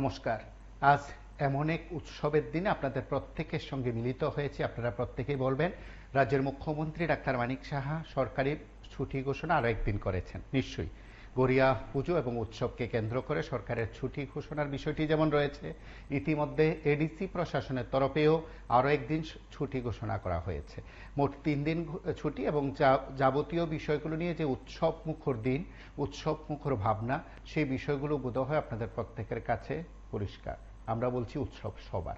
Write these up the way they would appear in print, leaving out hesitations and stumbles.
নমস্কার। আজ এমন এক উৎসবের দিনে আপনাদের প্রত্যেকের সঙ্গে মিলিত হয়েছি। আপনারা প্রত্যেকেই বলবেন, রাজ্যের মুখ্যমন্ত্রী ডাক্তার মানিক সাহা সরকারি ছুটি ঘোষণা আরও একদিন করেছেন। নিশ্চয়ই গড়িয়া পুজো এবং উৎসবকে কেন্দ্র করে সরকারের ছুটি ঘোষণার বিষয়টি যেমন রয়েছে, ইতিমধ্যে এডিসি প্রশাসনের তরফেও আরও একদিন ছুটি ঘোষণা করা হয়েছে। মোট 3 দিন ছুটি এবং যাবতীয় বিষয়গুলো নিয়ে যে উৎসব মুখর দিন, উৎসব মুখর ভাবনা, সেই বিষয়গুলো বোধহয় আপনাদের প্রত্যেকের কাছে পরিষ্কার। আমরা বলছি উৎসব সবার।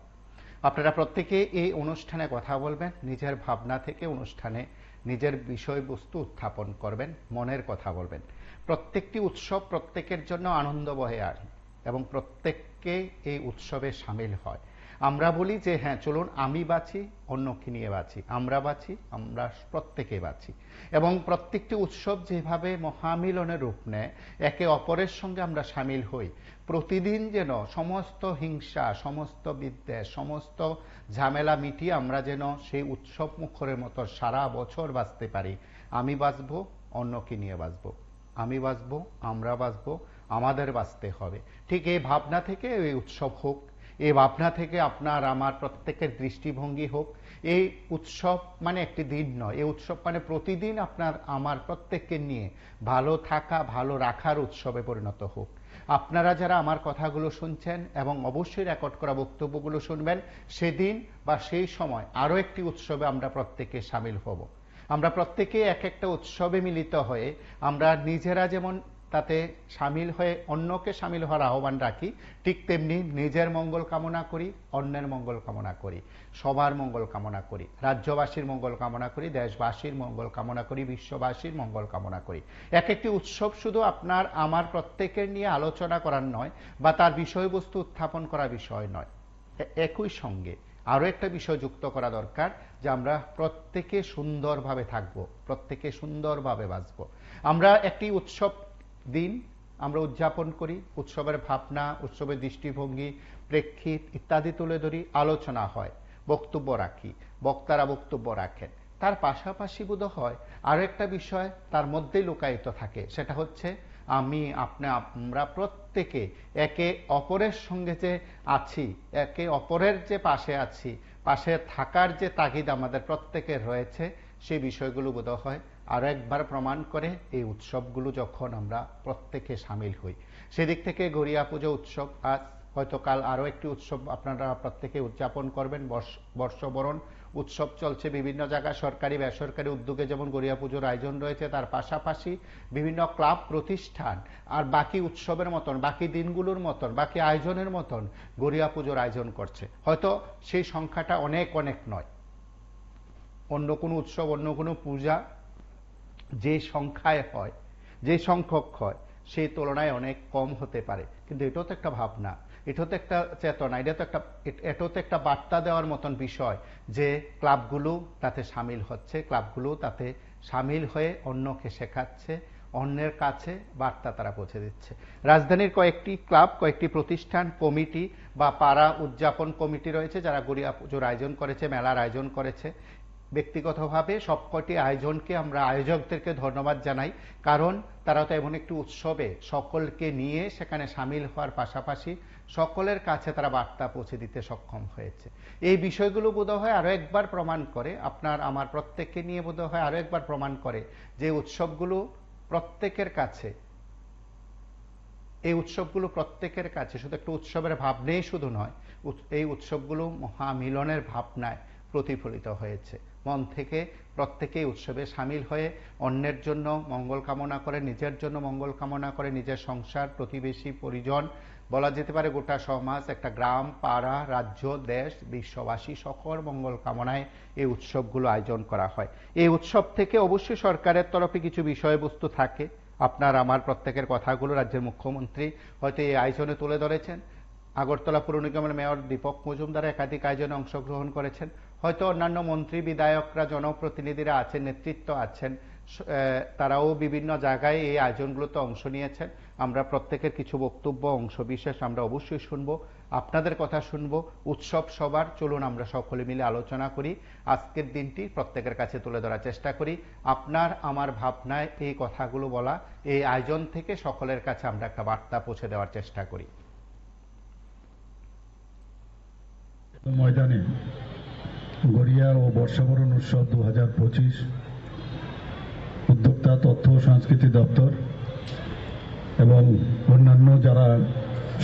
আপনারা প্রত্যেকে এই অনুষ্ঠানে কথা বলবেন, নিজের ভাবনা থেকে অনুষ্ঠানে নিজের বিষয়বস্তু উত্থাপন করবেন, মনের কথা বলবেন। প্রত্যেকটি উৎসব প্রত্যেকের জন্য আনন্দ বহে আনে এবং প্রত্যেককে এই উৎসবে সামিল হয়। আমরা বলি যে হ্যাঁ, চলুন আমি বাঁচি, অন্যকে নিয়ে বাঁচি, আমরা বাঁচি, আমরা প্রত্যেকে বাঁচি। এবং প্রত্যেকটি উৎসব যেভাবে মহামিলনের রূপ নেয়, একে অপরের সঙ্গে আমরা সামিল হই। প্রতিদিন যেন সমস্ত হিংসা, সমস্ত বিদ্বেষ, সমস্ত ঝামেলা মিটিয়ে আমরা যেন সেই উৎসব মুখরের মতো সারা বছর বাঁচতে পারি। আমি বাঁচবো, অন্যকে নিয়ে বাঁচবো, আমি বাঁচবো, আমরা বাঁচবো, আমাদের বাঁচতে হবে। ঠিক এই ভাবনা থেকে এই উৎসব হোক, এই ভাবনা থেকে আপনার আমার প্রত্যেকের দৃষ্টিভঙ্গি হোক। এই উৎসব মানে একটি দিন নয়, এই উৎসব মানে প্রতিদিন আপনার আমার প্রত্যেককে নিয়ে ভালো থাকা, ভালো রাখার উৎসবে পরিণত হোক। আপনারা যারা আমার কথাগুলো শুনছেন এবং অবশ্যই রেকর্ড করা বক্তব্যগুলো শুনবেন, সেদিন বা সেই সময় আরও একটি উৎসবে আমরা প্রত্যেকে সামিল হব। আমরা প্রত্যেকে এক একটা উৎসবে মিলিত হয়ে আমরা নিজেরা যেমন তাতে সামিল হয়ে অন্যকে সামিল হওয়ার আহ্বান রাখি, ঠিক তেমনি নিজের মঙ্গল কামনা করি, অন্যের মঙ্গল কামনা করি, সবার মঙ্গল কামনা করি, রাজ্যবাসীর মঙ্গল কামনা করি, দেশবাসীর মঙ্গল কামনা করি, বিশ্ববাসীর মঙ্গল কামনা করি। এক একটি উৎসব শুধু আপনার আমার প্রত্যেকের নিয়ে আলোচনা করার নয় বা তার বিষয়বস্তু উত্থাপন করার বিষয় নয়, একই সঙ্গে আরও একটা বিষয় যুক্ত করা দরকার, যে আমরা প্রত্যেকে সুন্দরভাবে থাকবো, প্রত্যেকে সুন্দরভাবে বাঁচবো। আমরা একটি উৎসব দিন আমরা উদযাপন করি, উৎসবের ভাবনা, উৎসবের দৃষ্টিভঙ্গি, প্রেক্ষিত ইত্যাদি তুলে ধরি, আলোচনা হয়, বক্তব্য রাখি, বক্তারা বক্তব্য রাখেন। তার পাশাপাশি বোধ হয় আরও একটা বিষয় তার মধ্যেই লুকায়িত থাকে, সেটা হচ্ছে আমি, আপনি, আমরা প্রত্যেকে একে অপরের সঙ্গে যে আছি, একে অপরের যে পাশে আছি, পাশে থাকার যে তাগিদ আমাদের প্রত্যেকের রয়েছে, সেই বিষয়গুলো বোধ হয় আরও একবার প্রমাণ করে এই উৎসবগুলো যখন আমরা প্রত্যেকে সামিল হই। সেদিক থেকে গড়িয়া পুজো উৎসব, আজ হয়তো কাল আরও একটি উৎসব আপনারা প্রত্যেকে উদযাপন করবেন। বর্ষবরণ উৎসব চলছে বিভিন্ন জায়গায়, সরকারি বেসরকারি উদ্যোগে যেমন গড়িয়া পুজোর আয়োজন রয়েছে, তার পাশাপাশি বিভিন্ন ক্লাব প্রতিষ্ঠান আর বাকি উৎসবের মতন, বাকি দিনগুলোর মতন, বাকি আয়োজনের মতন গড়িয়া পুজোর আয়োজন করছে। হয়তো সেই সংখ্যাটা অনেক অনেক নয়, অন্য কোনো উৎসব, অন্য কোনো পূজা যে সংখ্যায় হয়, যে সংখ্যক হয়, সেই তুলনায় অনেক কম হতে পারে। কিন্তু এটাও তো একটা ভাবনা, এটাও তো একটা চেতনা, এটাও তো একটা বার্তা দেওয়ার মতন বিষয় যে ক্লাবগুলো তাতে সামিল হচ্ছে, ক্লাবগুলো তাতে সামিল হয়ে অন্যকে শেখাচ্ছে, অন্যের কাছে বার্তা তারা পৌঁছে দিচ্ছে। রাজধানীর কয়েকটি ক্লাব, কয়েকটি প্রতিষ্ঠান, কমিটি বা পাড়া উদযাপন কমিটি রয়েছে যারা গড়িয়া পুজোর আয়োজন করেছে, মেলার আয়োজন করেছে। ব্যক্তিগতভাবে সবকটি আয়োজনকে আমরা আয়োজকদেরকে ধন্যবাদ জানাই, কারণ তারা তো এমন একটি উৎসবে সকলকে নিয়ে সেখানে সামিল হওয়ার পাশাপাশি সকলের কাছে তারা বার্তা পৌঁছে দিতে সক্ষম হয়েছে। এই বিষয়গুলো বোধহয় আরও একবার প্রমাণ করে, আপনার আমার প্রত্যেককে নিয়ে বোধহয় আরও একবার প্রমাণ করে যে উৎসবগুলো প্রত্যেকের কাছে, এই উৎসবগুলো প্রত্যেকের কাছে শুধু একটা উৎসবের ভাবনাই শুধু নয়, এই উৎসবগুলো মহামিলনের ভাবনায় প্রতিফলিত হয়েছে। মন থেকে প্রত্যেকেই উৎসবে সামিল হয়ে অন্যের জন্য মঙ্গল কামনা করে, নিজের জন্য মঙ্গল কামনা করে, নিজের সংসার, প্রতিবেশী, পরিজন, বলা যেতে পারে গোটা সমাজ, একটা গ্রাম, পাড়া, রাজ্য, দেশ, বিশ্ববাসী সকল মঙ্গল কামনায় এই উৎসবগুলো আয়োজন করা হয়। এই উৎসব থেকে অবশ্যই সরকারের তরফে কিছু বিষয়বস্তু থাকে, আপনার আমার প্রত্যেকের কথাগুলো রাজ্যের মুখ্যমন্ত্রী হয়তো এই আয়োজনে তুলে ধরেছেন। আগরতলা পুর নিগমের মেয়র দীপক মজুমদার একাধিক আয়োজনে অংশগ্রহণ করেছেন। হয়তো অন্যান্য মন্ত্রী, বিধায়করা, জনপ্রতিনিধিরা আছেন, নেতৃত্ব আছেন, তারাও বিভিন্ন জায়গায় এই আয়োজনগুলোতে অংশ নিয়েছেন। আমরা প্রত্যেকের কিছু বক্তব্য, অংশবিশেষ আমরা অবশ্যই শুনবো, আপনাদের কথা শুনবো। উৎসব সবার, চলুন আমরা সকলে মিলে আলোচনা করি, আজকের দিনটি প্রত্যেকের কাছে তুলে ধরার চেষ্টা করি। আপনার আমার ভাবনায় এই কথাগুলো বলা, এই আয়োজন থেকে সকলের কাছে আমরা একটা বার্তা পৌঁছে দেওয়ার চেষ্টা করি। ময়দানে গড়িয়া ও বর্ষবরণ উৎসব 2025 উদ্যোক্তা তথ্য ও সংস্কৃতি দপ্তর এবং অন্যান্য যারা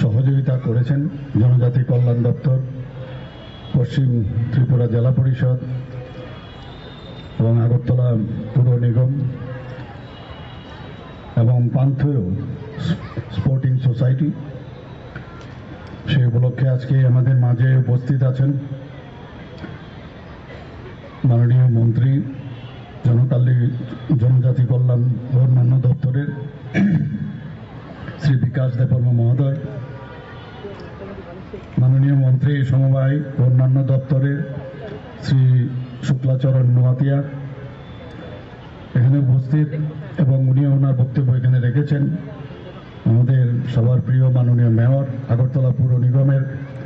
সহযোগিতা করেছেন, জনজাতি কল্যাণ দপ্তর, পশ্চিম ত্রিপুরা জেলা পরিষদ এবং আগরতলা পুর নিগম এবং পান্থেয় স্পোর্টিং সোসাইটি, সেই উপলক্ষে আজকে আমাদের মাঝে উপস্থিত আছেন মাননীয় মন্ত্রী জনজাতি কল্যাণ ও অন্যান্য দপ্তরের শ্রী বিকাশ দেববর্মা মহোদয়, মাননীয় মন্ত্রী সমবায় ও অন্যান্য দপ্তরের শ্রী শুক্লাচরণ নোয়াতিয়া এখানে উপস্থিত, এবং উনি ওনার বক্তব্য এখানে রেখেছেন আমাদের সবার প্রিয় মাননীয় মেয়র আগরতলা পুর নিগমের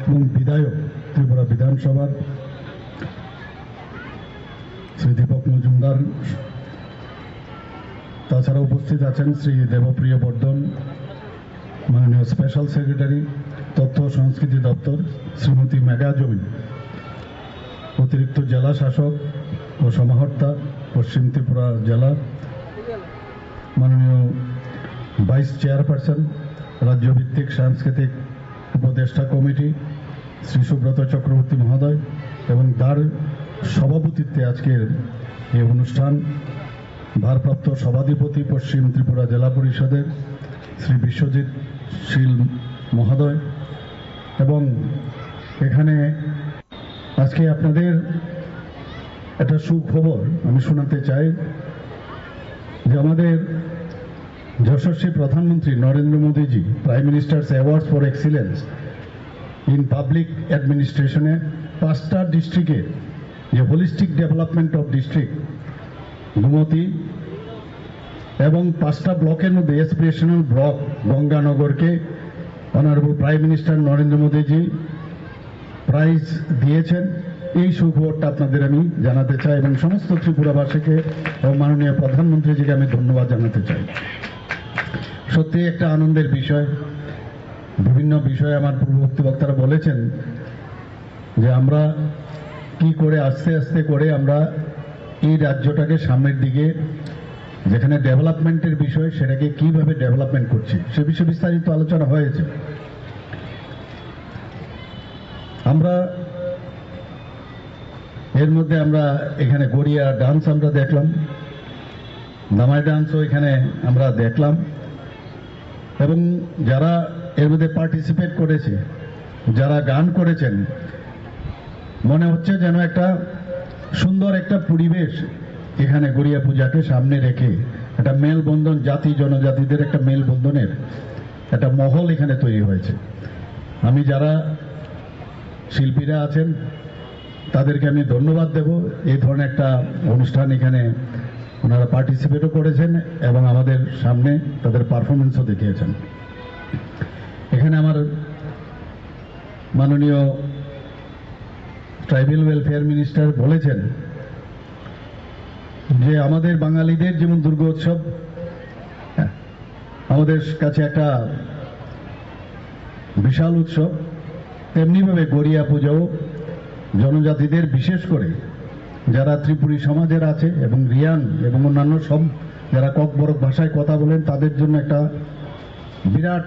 এবং বিধায়ক ত্রিপুরা বিধানসভার শ্রী দীপক মজুমদার। তাছাড়া উপস্থিত আছেন শ্রী দেবপ্রিয় বর্ধন, মাননীয় স্পেশাল সেক্রেটারি তথ্য সংস্কৃতি দপ্তর শ্রীমতী মেঘা জমিন, অতিরিক্ত জেলা শাসক ও সমাহর্তা পশ্চিম ত্রিপুরা জেলা, মাননীয় ভাইস চেয়ারপারসন রাজ্যভিত্তিক সাংস্কৃতিক উপদেষ্টা কমিটি শ্রী সুব্রত চক্রবর্তী মহোদয়, এবং তার সভাপতিত্বে আজকের এই অনুষ্ঠান ভারপ্রাপ্ত সভাধিপতি পশ্চিম ত্রিপুরা জেলা পরিষদের শ্রী বিশ্বজিৎ শীল মহোদয়। এবং এখানে আজকে আপনাদের একটা সুখবর আমি শোনাতে চাই যে আমাদের যশস্বী প্রধানমন্ত্রী Narendra Modiji prime minister's award for excellence in public অ্যাডমিনিস্ট্রেশনে 5টা ডিস্ট্রিক্টে যে holistic development of district Gumti এবং 5টা ব্লকের মধ্যে এসপিরেশনাল ব্লক গঙ্গানগরকে honourable prime minister Narendra Modiji prize দিয়েছেন। এই সুখবরটা আপনাদের আমি জানাতে চাই এবং সমস্ত ত্রিপুরাবাসীকে এবং মাননীয় প্রধানমন্ত্রীজিকে আমি ধন্যবাদ জানাতে চাই। সত্যি একটা আনন্দের বিষয়। বিভিন্ন বিষয়ে আমার পূর্ববর্তী বক্তারা বলেছেন যে আমরা কি করে আস্তে আস্তে করে আমরা এই রাজ্যটাকে সামনের দিকে, যেখানে ডেভেলপমেন্টের বিষয়, সেটাকে কিভাবে ডেভেলপমেন্ট করছি সে বিষয়ে বিস্তারিত আলোচনা হয়েছে। আমরা এর মধ্যে আমরা এখানে গড়িয়া ডান্স আমরা দেখলাম, দামাই ডান্সও এখানে আমরা দেখলাম, এবং যারা এর মধ্যে পার্টিসিপেট করেছে, যারা গান করেছেন, মনে হচ্ছে যেন একটা সুন্দর একটা পরিবেশ এখানে গড়িয়া পূজাকে সামনে রেখে একটা মেলবন্ধন, জাতি জনজাতিদের একটা মেলবন্ধনের একটা মহল এখানে তৈরি হয়েছে। আমি যারা শিল্পীরা আছেন তাদেরকে আমি ধন্যবাদ দেব। এই ধরনের একটা অনুষ্ঠান এখানে ওনারা পার্টিসিপেটও করেছেন এবং আমাদের সামনে তাদের পারফরমেন্সও দেখিয়েছেন। এখানে আমার মাননীয় ট্রাইবাল ওয়েলফেয়ার মিনিস্টার বলেছেন যে আমাদের বাঙালিদের যেমন দুর্গোৎসব আমাদের কাছে একটা বিশাল উৎসব, তেমনিভাবে গড়িয়া পূজাও জনজাতিদের, বিশেষ করে যারা ত্রিপুরী সমাজের আছে এবং রিয়াং এবং অন্যান্য সব যারা ককবরক ভাষায় কথা বলেন তাদের জন্য একটা বিরাট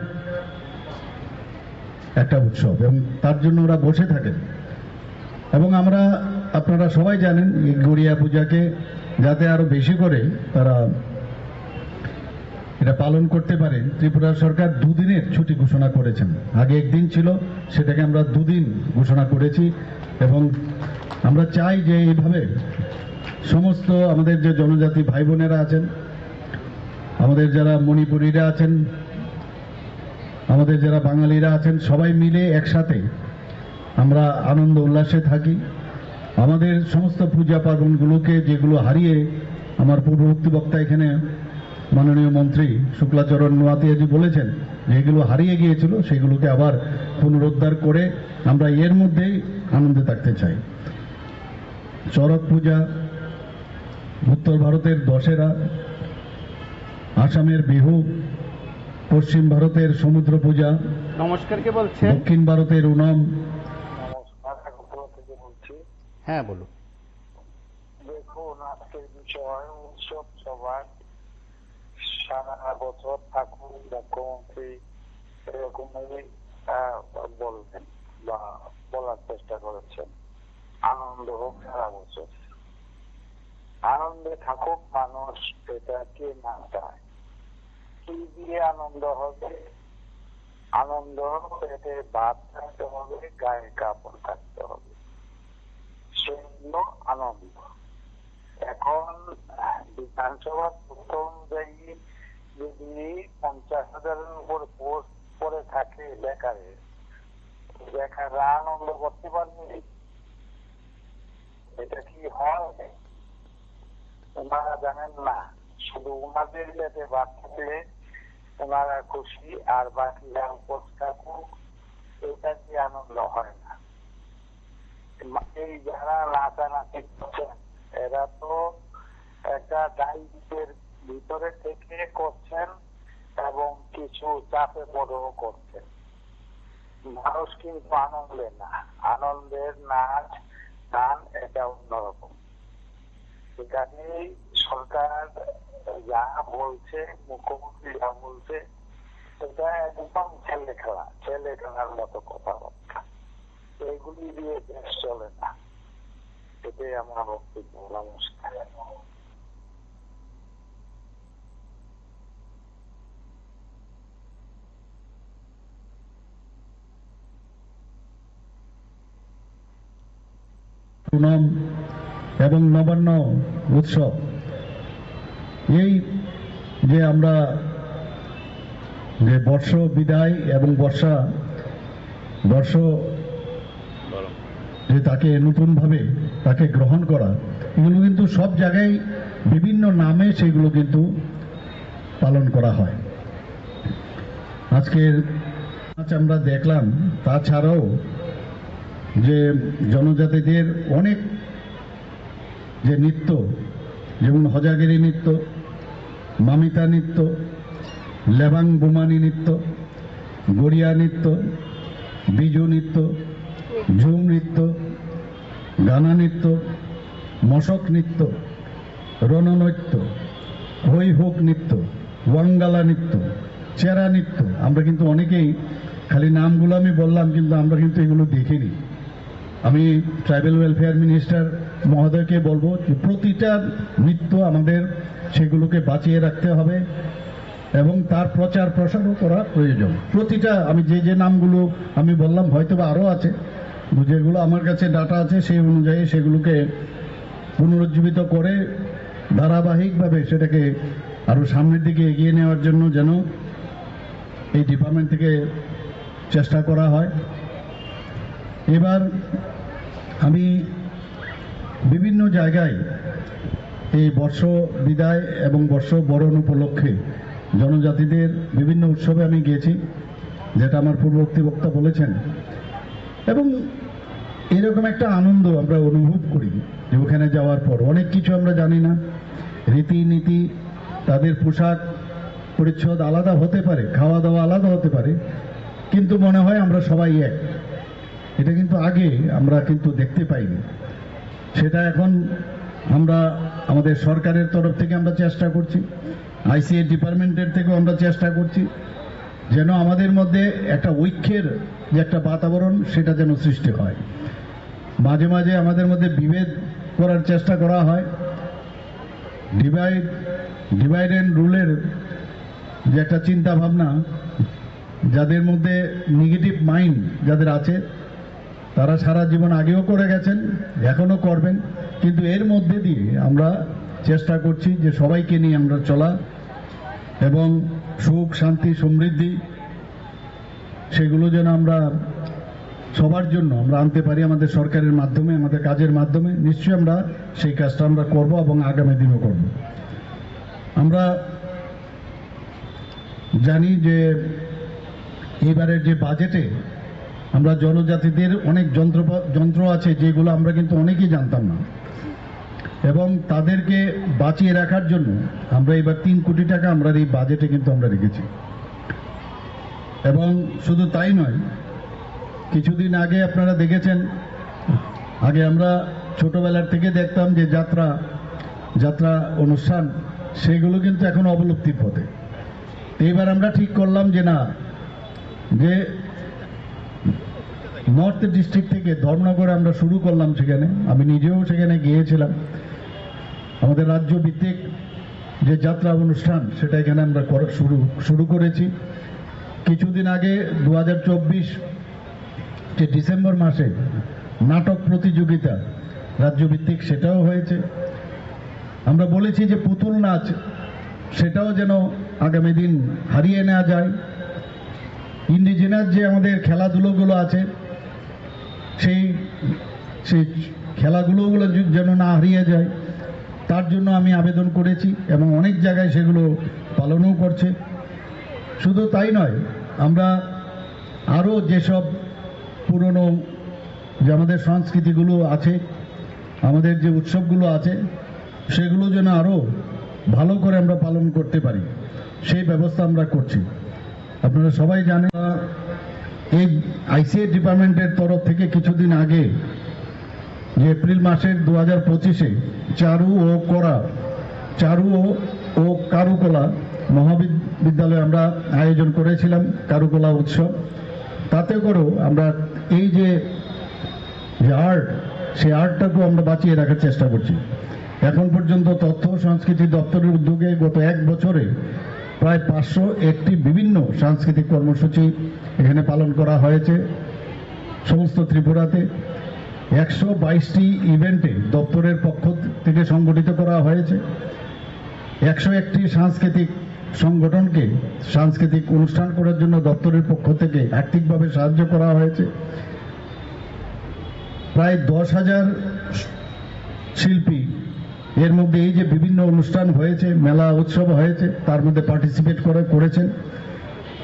একটা উৎসব, এবং তার জন্য ওরা বসে থাকেন। এবং আমরা, আপনারা সবাই জানেন এই গড়িয়া পূজাকে যাতে আরো বেশি করে তারা এটা পালন করতে পারে, ত্রিপুরা সরকার 2 দিনের ছুটি ঘোষণা করেছেন। আগে 1 দিন ছিল, সেটাকে আমরা 2 দিন ঘোষণা করেছি। এবং আমরা চাই যে এইভাবে সমস্ত আমাদের যে জনজাতি ভাই বোনেরা আছেন, আমাদের যারা মণিপুরীরা আছেন, আমাদের যারা বাঙালিরা আছেন, সবাই মিলে একসাথে আমরা আনন্দ উল্লাসে থাকি। আমাদের সমস্ত পূজা পার্বণগুলোকে যেগুলো হারিয়ে, আমার পূর্ববর্তী বক্তা এখানে মাননীয় মন্ত্রী শুক্লাচরণ নোয়াতিয়াজি বলেছেন যে এগুলো হারিয়ে গিয়েছিল, সেগুলোকে আবার পুনরুদ্ধার করে আমরা এর মধ্যেই আনন্দে থাকতে চাই। চড়ক পূজা, উত্তর ভারতের দশেরা, আসামের বিহু, পশ্চিম ভারতের সমুদ্র পূজা, নমস্কার কে বলছেন, দক্ষিণ ভারতের ওনাম, হ্যাঁ, বলুন। দেখুন, আজকের বিষয় উৎসব সবার সারা বছর থাকুন মুখ্যমন্ত্রী এরকমই বলবেন বা বলার চেষ্টা করেছেন। আনন্দ হোক সারা বছর, আনন্দে থাকুক মানুষ, এটা কে না চায়। কি দিয়ে আনন্দ হবে? আনন্দ পেটে ভাত থাকতে হবে, গায়ে কাপড় থাকতে হবে, সেজন্য আনন্দ। এখন বিধানসভার তথ্য অনুযায়ী যদি 50,000-এর উপর পোস্ট পড়ে থাকে বেকারের, বেকাররা আনন্দ করতে পারবে? এটা কি হয়? ওনারা জানেন না, শুধু ওনাদের পেটে ভাত থাকলে ওনারা খুশি, আর বাকিরা উপোস থাকুক, এটা কি আনন্দ হয় না? এই যারা নাচানাচি করছেন এরা তো একটা দায়িত্বের ভিতরে থেকে করছেন এবং কিছু চাপে পড়েও করছেন। মানুষ কিন্তু আনন্দে না, আনন্দের নাচ গান এটা অন্যরকম। সেখানেই সরকার যা বলছে, মুখ্যমন্ত্রী যা বলছে, এটা একদম ছেলে খেলার মতো কথাবার্তা। এগুলি দিয়ে দেশ চলে না। এটাই আমার বক্তব্য। নমস্কার। পুনম এবং নবান্ন উৎসব, এই যে আমরা যে বর্ষ বিদায় এবং বর্ষ যে তাকে নতুনভাবে তাকে গ্রহণ করা, এগুলো কিন্তু সব জায়গায় বিভিন্ন নামে সেগুলো কিন্তু পালন করা হয়। আজকের আমরা দেখলাম, তাছাড়াও যে জনজাতিদের অনেক যে নৃত্য, যেমন হজাগিরি নৃত্য, মামিতা নৃত্য, লেবাং বুমানি নৃত্য, গড়িয়া নৃত্য, বিজু নৃত্য, ঝুম নৃত্য, গানা নৃত্য, মশক নৃত্য, রণনৃত্য, হই হোক নৃত্য, ওয়াঙ্গালা নৃত্য, চেরা নৃত্য, আমরা কিন্তু অনেকেই খালি নামগুলো আমি বললাম, কিন্তু আমরা কিন্তু এগুলো দেখিনি। আমি ট্রাইবাল ওয়েলফেয়ার মিনিস্টার মহোদয়কে বলবো যে প্রতিটা নৃত্য আমাদের সেগুলোকে বাঁচিয়ে রাখতে হবে এবং তার প্রচার প্রসারও করা প্রয়োজন। প্রতিটা আমি যে নামগুলো আমি বললাম, হয়তো বা আরও আছে, যেগুলো আমার কাছে ডাটা আছে সেই অনুযায়ী সেগুলোকে পুনরুজ্জীবিত করে ধারাবাহিকভাবে সেটাকে আরও সামনের দিকে এগিয়ে নেওয়ার জন্য যেন এই ডিপার্টমেন্ট থেকে চেষ্টা করা হয়। এবার আমি বিভিন্ন জায়গায় এই বর্ষ বিদায় এবং বর্ষ বরণ উপলক্ষে জনজাতিদের বিভিন্ন উৎসবে আমি গিয়েছি, যেটা আমার পূর্ববর্তী বক্তা বলেছেন, এবং এরকম একটা আনন্দ আমরা অনুভব করি যে ওখানে যাওয়ার পর অনেক কিছু আমরা জানি না, রীতিনীতি, তাদের পোশাক পরিচ্ছদ আলাদা হতে পারে, খাওয়া দাওয়া আলাদা হতে পারে, কিন্তু মনে হয় আমরা সবাই এক। এটা কিন্তু আগে আমরা কিন্তু দেখতে পাইনি। সেটা এখন আমরা আমাদের সরকারের তরফ থেকে আমরা চেষ্টা করছি, আইসিএ ডিপার্টমেন্টের থেকেও আমরা চেষ্টা করছি, যেন আমাদের মধ্যে একটা ঐক্যের যে একটা বাতাবরণ সেটা যেন সৃষ্টি হয়। মাঝে মাঝে আমাদের মধ্যে বিভেদ করার চেষ্টা করা হয়, ডিভাইড অ্যান্ড রুলের যে একটা চিন্তা ভাবনা, যাদের মধ্যে নেগেটিভ মাইন্ড যাদের আছে তারা সারা জীবন আগেও করে গেছেন, এখনো করবেন, কিন্তু এর মধ্যে দিয়ে আমরা চেষ্টা করছি যে সবাইকে নিয়ে আমরা চলা এবং সুখ শান্তি সমৃদ্ধি সেগুলো যেন আমরা সবার জন্য আমরা আনতে পারি আমাদের সরকারের মাধ্যমে, আমাদের কাজের মাধ্যমে। নিশ্চয়ই আমরা সেই কাজটা আমরা করব এবং আগামী দিনও করব। আমরা জানি যে এবারের যে বাজেটে আমরা জনজাতিদের অনেক যন্ত্র আছে যেগুলো আমরা কিন্তু অনেকেই জানতাম না, এবং তাদেরকে বাঁচিয়ে রাখার জন্য আমরা এবার 3 কোটি টাকা আমরা এই বাজেটে কিন্তু আমরা রেখেছি। এবং শুধু তাই নয়, কিছুদিন আগে আপনারা দেখেছেন, আগে আমরা ছোটবেলার থেকে দেখতাম যে যাত্রা অনুষ্ঠান সেগুলো কিন্তু এখন অবলুপ্তির পথে। এইবার আমরা ঠিক করলাম যে না, যে নর্থ ডিস্ট্রিক্ট থেকে ধর্মনগরে আমরা শুরু করলাম। সেখানে আমি নিজেও সেখানে গিয়েছিলাম। আমাদের রাজ্য ভিত্তিক যে যাত্রা অনুষ্ঠান সেটা এখানে আমরা শুরু করেছি। কিছুদিন আগে 2024 যে ডিসেম্বর মাসে নাটক প্রতিযোগিতা রাজ্যভিত্তিক সেটাও হয়েছে। আমরা বলেছি যে পুতুল নাচ সেটাও যেন আগামী দিন হারিয়ে নেওয়া যায়। ইন্ডিজিনাস যে আমাদের খেলাধুলোগুলো আছে সেই খেলাগুলো যেন না হারিয়ে যায়, তার জন্য আমি আবেদন করেছি এবং অনেক জায়গায় সেগুলো পালনও করছে। শুধু তাই নয়, আমরা আরও যেসব পুরনো যে আমাদের সংস্কৃতিগুলো আছে, আমাদের যে উৎসবগুলো আছে, সেগুলো যেন আরও ভালো করে আমরা পালন করতে পারি সেই ব্যবস্থা আমরা করছি। আপনারা সবাই জানেন, এই আইসিএস ডিপার্টমেন্টের তরফ থেকে কিছুদিন আগে যে এপ্রিল মাসের 2025-এ চারু ও কারুকলা মহাবিদ্যালয়ে আমরা আয়োজন করেছিলাম কারুকলা উৎসব। তাতে করেও আমরা এই যে আর্ট, সেই আর্টটাকেও আমরা বাঁচিয়ে রাখার চেষ্টা করছি। এখন পর্যন্ত তথ্য সংস্কৃতি দপ্তরের উদ্যোগে গত 1 বছরে প্রায় 501টি বিভিন্ন সাংস্কৃতিক কর্মসূচি এখানে পালন করা হয়েছে। সমস্ত ত্রিপুরাতে 122টি ইভেন্টে দপ্তরের পক্ষ থেকে সংগঠিত করা হয়েছে। 101টি সাংস্কৃতিক সংগঠনকে সাংস্কৃতিক অনুষ্ঠান করার জন্য দপ্তরের পক্ষ থেকে আর্থিকভাবে সাহায্য করা হয়েছে। প্রায় 10,000 শিল্পী এর মধ্যে এই যে বিভিন্ন অনুষ্ঠান হয়েছে, মেলা উৎসব হয়েছে, তার মধ্যে পার্টিসিপেট করেছেন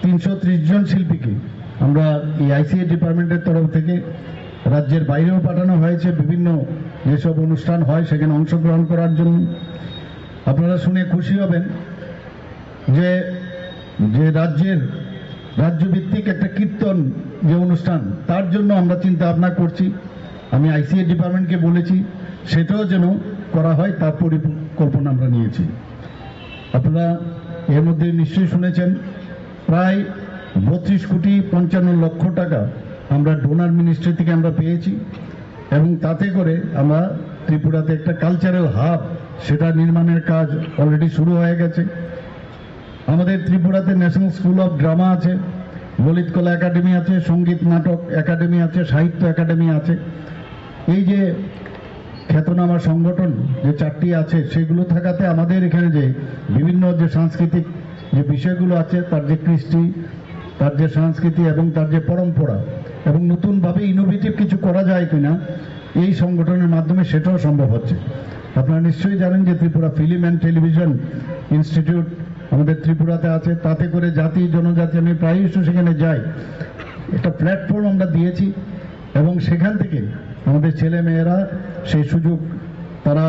330 জন শিল্পীকে আমরা এই আইসিএস ডিপার্টমেন্টের তরফ থেকে রাজ্যের বাইরেও পাঠানো হয়েছে বিভিন্ন যেসব অনুষ্ঠান হয় সেখানে অংশগ্রহণ করার জন্য। আপনারা শুনে খুশি হবেন যে রাজ্যভিত্তিক একটা কীর্তন যে অনুষ্ঠান, তার জন্য আমরা চিন্তা ভাবনা করছি। আমি আইসিএস ডিপার্টমেন্টকে বলেছি সেটাও যেন করা হয়, তার পরিকল্পনা আমরা নিয়েছি। আপনারা এর মধ্যে নিশ্চয়ই শুনেছেন প্রায় 32,55,00,000 টাকা আমরা ডোনার মিনিস্ট্রি থেকে আমরা পেয়েছি এবং তাতে করে আমরা ত্রিপুরাতে একটা কালচারাল হাব সেটা নির্মাণের কাজ অলরেডি শুরু হয়ে গেছে। আমাদের ত্রিপুরাতে ন্যাশনাল স্কুল অফ ড্রামা আছে, ললিত কলা একাডেমি আছে, সঙ্গীত নাটক একাডেমি আছে, সাহিত্য একাডেমি আছে। এই যে খ্যাতনামা সংগঠন যে 4টি আছে সেগুলো থাকাতে আমাদের এখানে যে বিভিন্ন যে সাংস্কৃতিক যে বিষয়গুলো আছে, তার যে কৃষ্টি, তার যে সংস্কৃতি এবং তার যে পরম্পরা এবং নতুনভাবে ইনোভেটিভ কিছু করা যায় কিনা এই সংগঠনের মাধ্যমে সেটাও সম্ভব হচ্ছে। আপনারা নিশ্চয়ই জানেন যে Tripura film and television institute আমাদের ত্রিপুরাতে আছে। তাতে করে জাতি জনজাতি, আমি প্রায়ই সেখানে যাই, একটা প্ল্যাটফর্ম আমরা দিয়েছি এবং সেখান থেকে আমাদের ছেলে মেয়েরা সেই সুযোগ তারা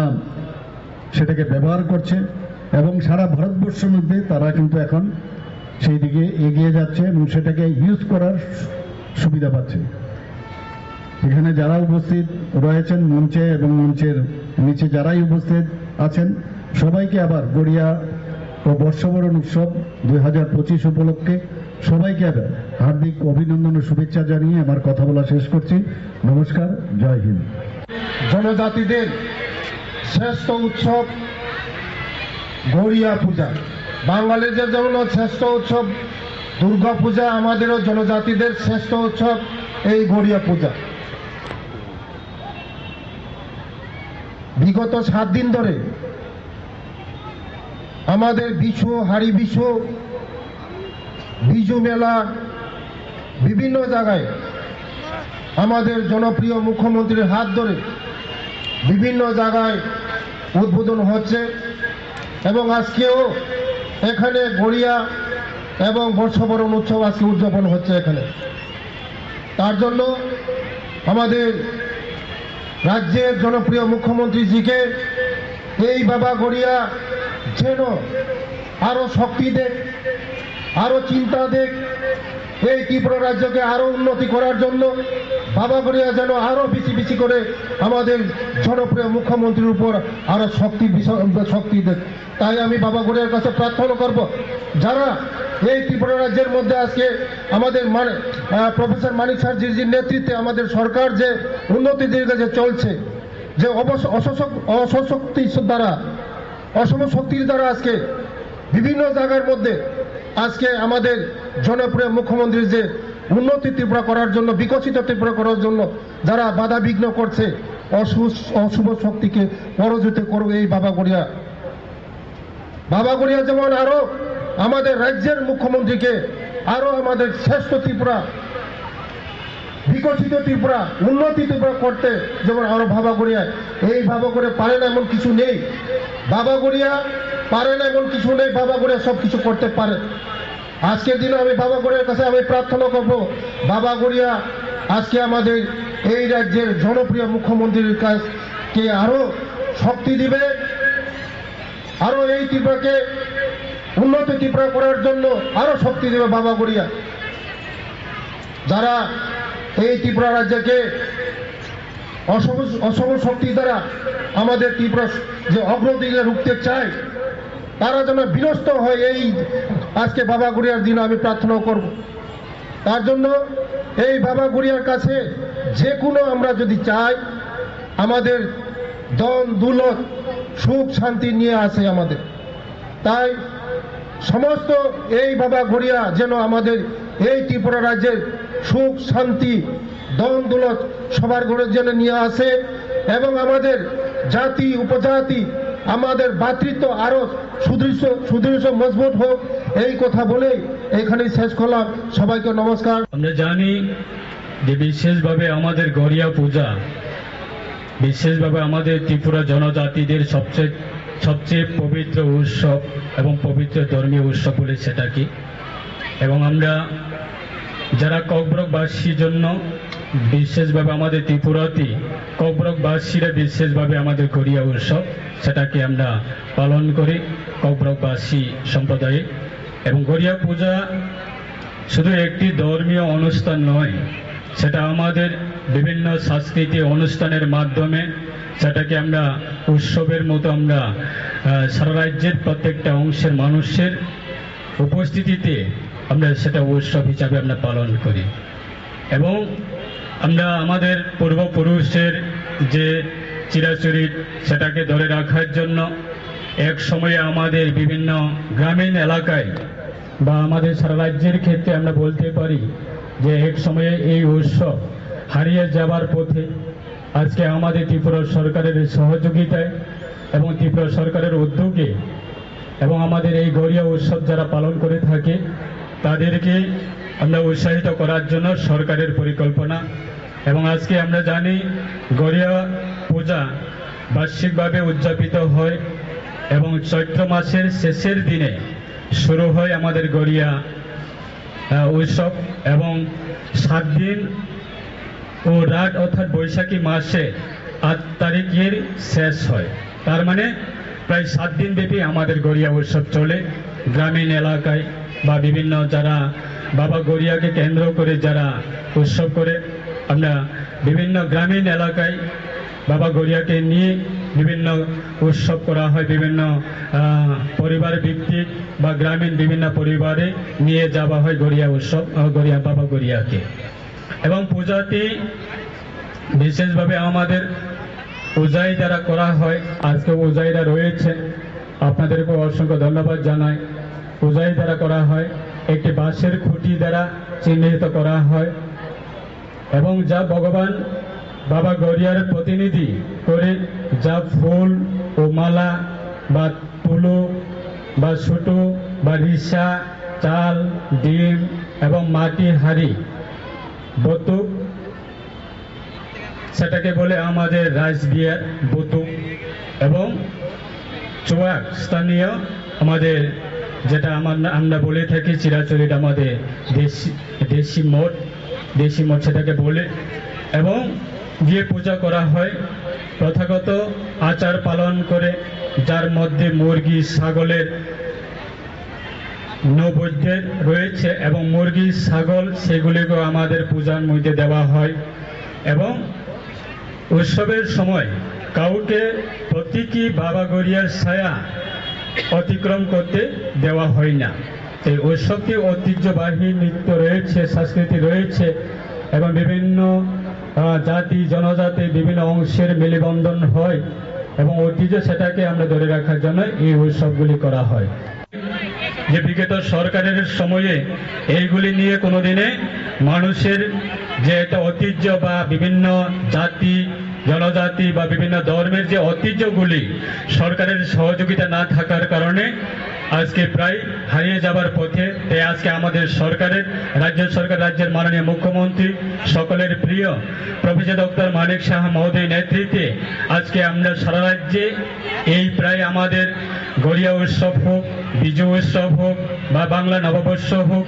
সেটাকে ব্যবহার করছে এবং সারা ভারতবর্ষের মধ্যে তারা কিন্তু এখন সেই দিকে এগিয়ে যাচ্ছে এবং সেটাকে ইউজ করার সুবিধা পাচ্ছে। এখানে যারা উপস্থিত রয়েছেন মঞ্চে এবং মঞ্চের নিচে যারাই উপস্থিত আছেন, সবাইকে আবার গড়িয়া ও বর্ষবরণ উৎসব 2025 উপলক্ষে সবাইকে আবার হার্দিক অভিনন্দন ও শুভেচ্ছা জানিয়ে আমার কথা বলা শেষ করছি। নমস্কার, জয় হিন্দ। জনজাতিদের শ্রেষ্ঠ উৎসব গড়িয়া পূজা। বাঙালিদের যেমন শ্রেষ্ঠ উৎসব দুর্গা পূজা, আমাদেরও জনজাতিদের শ্রেষ্ঠ উৎসব এই গড়িয়া পূজা। বিগত 7 দিন ধরে আমাদের বিশু, হাড়ি বিশু, বিজু মেলা বিভিন্ন জায়গায় আমাদের জনপ্রিয় মুখ্যমন্ত্রীর হাত ধরে বিভিন্ন জায়গায় উদ্বোধন হচ্ছে এবং আজকেও এখানে গড়িয়া এবং বর্ষবরণ উৎসব আজকে উদযাপন হচ্ছে এখানে। তার জন্য আমাদের রাজ্যের জনপ্রিয় মুখ্যমন্ত্রীজিকে এই বাবা গড়িয়া যেন আরো শক্তি দেখ, আরো চিন্তা দেখ, এই ত্রিপুরা রাজ্যকে আরো উন্নতি করার জন্য বাবা গড়িয়া যেন আরো বেশি বেশি করে আমাদের জনপ্রিয় মুখ্যমন্ত্রীর উপর আরো শক্তি দেয়। তাই আমি বাবা গড়িয়ার কাছে প্রার্থনা করব, যারা এই ত্রিপুরা রাজ্যের মধ্যে আজকে আমাদের প্রফেসর মানিক স্যারজির নেতৃত্বে আমাদের সরকার যে উন্নতির দিকে যে চলছে, যে অসম শক্তির দ্বারা আজকে বিভিন্ন জায়গার মধ্যে আজকে আমাদের জনপ্রিয় মুখ্যমন্ত্রীর যে উন্নতি ত্রিপুরা করার জন্য, বিকশিত ত্রিপুরা করার জন্য যারা বাধা বিঘ্ন করছে, অশুভ শক্তিকে পরাজিত করবে এই বাবা গড়িয়া। বাবা গড়িয়া যেমন আরো আমাদের রাজ্যের মুখ্যমন্ত্রীকে আরো আমাদের শ্রেষ্ঠ ত্রিপুরা, বিকশিত ত্রিপুরা, উন্নতি ত্রিপুরা করতে যেমন আরো বাবা গড়িয়া, এই বাবা গড়িয়া পারে না এমন কিছু নেই, বাবা গড়িয়া পারে না এমন কিছু নেই, বাবা গড়িয়া সবকিছু করতে পারে। আজকের দিনে আমি বাবা গড়িয়ার কাছে আমি প্রার্থনা করব, বাবা গড়িয়া আজকে আমাদের এই রাজ্যের জনপ্রিয় মুখ্যমন্ত্রীর কাছকে আরো শক্তি দিবে, আরো এই ত্রিপুরাকে উন্নত ত্রিপুরা করার জন্য আরো শক্তি দেবে বাবা গড়িয়া। যারা এই ত্রিপুরা রাজ্যকে অশুভ শক্তি দ্বারা আমাদের ত্রিপুরা যে অগ্রদিকে রুখতে চায়, তারা যেন বিনষ্ট হয়, এই আজকে বাবা গড়িয়ার দিন আমি প্রার্থনা করব। তার জন্য এই বাবা গড়িয়ার কাছে যে কোনো আমরা যদি চাই, আমাদের ধন দৌলত সুখ শান্তি নিয়ে আসে আমাদের, তাই সমস্ত এই বাবা গড়িয়া যেন আমাদের এই ত্রিপুরা রাজ্যের সুখ শান্তি ধন দৌলত সবার ঘরের জন্য নিয়ে আসে, এবং আমাদের জাতি উপজাতি আমাদের ভ্রাতৃত্ব আরো সুদৃঢ় মজবুত হোক, এই কথা বলে এখানেই শেষ করলাম। সবাইকে নমস্কার। আমরা জানি যে বিশেষভাবে আমাদের গড়িয়া পূজা বিশেষভাবে আমাদের ত্রিপুরা জনজাতিদের সবচেয়ে পবিত্র উৎসব এবং পবিত্র ধর্মীয় উৎসব বলে সেটাকে, এবং আমরা যারা ককবরকবাসীর জন্য বিশেষভাবে আমাদের ত্রিপুরাতে ককবরকবাসীরা বিশেষভাবে আমাদের গড়িয়া উৎসব সেটাকে আমরা পালন করি ককবরকবাসী সম্প্রদায়ে। এবং গড়িয়া পূজা শুধু একটি ধর্মীয় অনুষ্ঠান নয়, সেটা আমাদের বিভিন্ন সাংস্কৃতিক অনুষ্ঠানের মাধ্যমে সেটাকে আমরা উৎসবের মতো আমরা সারা রাজ্যের প্রত্যেকটা অংশের মানুষের উপস্থিতিতে আমরা সেটা উৎসব হিসাবে আমরা পালন করি। এবং আমরা আমাদের পূর্বপুরুষের যে চিরাচরিত সেটাকে ধরে রাখার জন্য এক সময়ে আমাদের বিভিন্ন গ্রামীণ এলাকায় বা আমাদের সারা রাজ্যের ক্ষেত্রে আমরা বলতে পারি যে এক সময়ে এই উৎসব হারিয়ে যাবার পথে। আজকে আমাদের ত্রিপুরা সরকারের সহযোগিতায় এবং ত্রিপুরা সরকারের উদ্যোগে এবং আমাদের এই গড়িয়া উৎসব যারা পালন করে থাকে তাদেরকে আমরা উৎসাহিত করার জন্য সরকারের পরিকল্পনা। এবং আজকে আমরা জানি গড়িয়া পূজা বার্ষিকভাবে উদযাপিত হয় এবং চৈত্র মাসের শেষের দিনে শুরু হয় আমাদের গড়িয়া উৎসব, এবং 7 দিন ও রাত অর্থাৎ বৈশাখী মাসে 8 তারিখের শেষ হয়। তার মানে প্রায় 7 দিন ব্যাপী আমাদের গড়িয়া উৎসব চলে গ্রামীণ এলাকায় বা বিভিন্ন যারা বাবা গড়িয়াকে কেন্দ্র করে যারা উৎসব করে। আমরা বিভিন্ন গ্রামীণ এলাকায় বাবা গড়িয়াকে নিয়ে বিভিন্ন উৎসব করা হয়, বিভিন্ন পরিবার ভিত্তিক বা গ্রামীণ বিভিন্ন পরিবারে নিয়ে যাওয়া হয় গড়িয়া উৎসব বাবা গড়িয়াকে। এবং পূজাতে বিশেষভাবে আমাদের পূজাই দ্বারা করা হয়। আজকে পূজাইরা রয়েছে, আপনাদেরকে অসংখ্য ধন্যবাদ জানাই। পূজাই দ্বারা করা হয়, একটি বাঁশের খুঁটি দ্বারা চিহ্নিত করা হয় এবং যা ভগবান বাবা গড়িয়ার প্রতিনিধি করে যা ফুল ও মালা বা তুলো বা ছোটো বা রিসা, চাল, ডিম এবং মাটির হাড়ি বতুক, সেটাকে বলে আমাদের রাজবিয়ার বতুক, এবং চোয়াক স্থানীয় আমাদের যেটা আমরা বলে থাকি চিরাচরিত আমাদের দেশি মঠ সেটাকে বলে। এবং গিয়ে পূজা করা হয় প্রথাগত আচার পালন করে, যার মধ্যে মুরগি ছাগলের নৈবেদ্যের রয়েছে এবং মুরগি ছাগল সেগুলিকেও আমাদের পূজার মধ্যে দেওয়া হয়। এবং উৎসবের সময় কাউকে প্রতীকী বাবা গড়িয়ার ছায়া অতিক্রম করতে দেওয়া হয় না। এই উৎসবটি ঐতিহ্যবাহী নৃত্য রয়েছে, সংস্কৃতি রয়েছে এবং বিভিন্ন জাতি জনজাতি বিভিন্ন অংশের মেলবন্ধন হয় এবং ঐতিহ্য সেটাকে আমরা ধরে রাখার জন্য এই উৎসবগুলি করা হয়। যে বিগত সরকারের সময়ে এইগুলি নিয়ে কোনোদিনে মানুষের যে একটা ঐতিহ্য বা বিভিন্ন জাতি জনজাতি বা বিভিন্ন ধর্মের যে ঐতিহ্যগুলি সরকারের সহযোগিতা না থাকার কারণে আজকে প্রায় হারিয়ে যাবার পথে। তাই আজকে আমাদের সরকারের রাজ্যের মাননীয় মুখ্যমন্ত্রী সকলের প্রিয় প্রফেসর ডক্টর মানিক সাহা মহোদয় নেতৃত্বে আজকে আমরা সারা রাজ্যে এই প্রায় আমাদের গড়িয়া উৎসব হোক, বিজু উৎসব হোক বা বাংলা নববর্ষ হোক,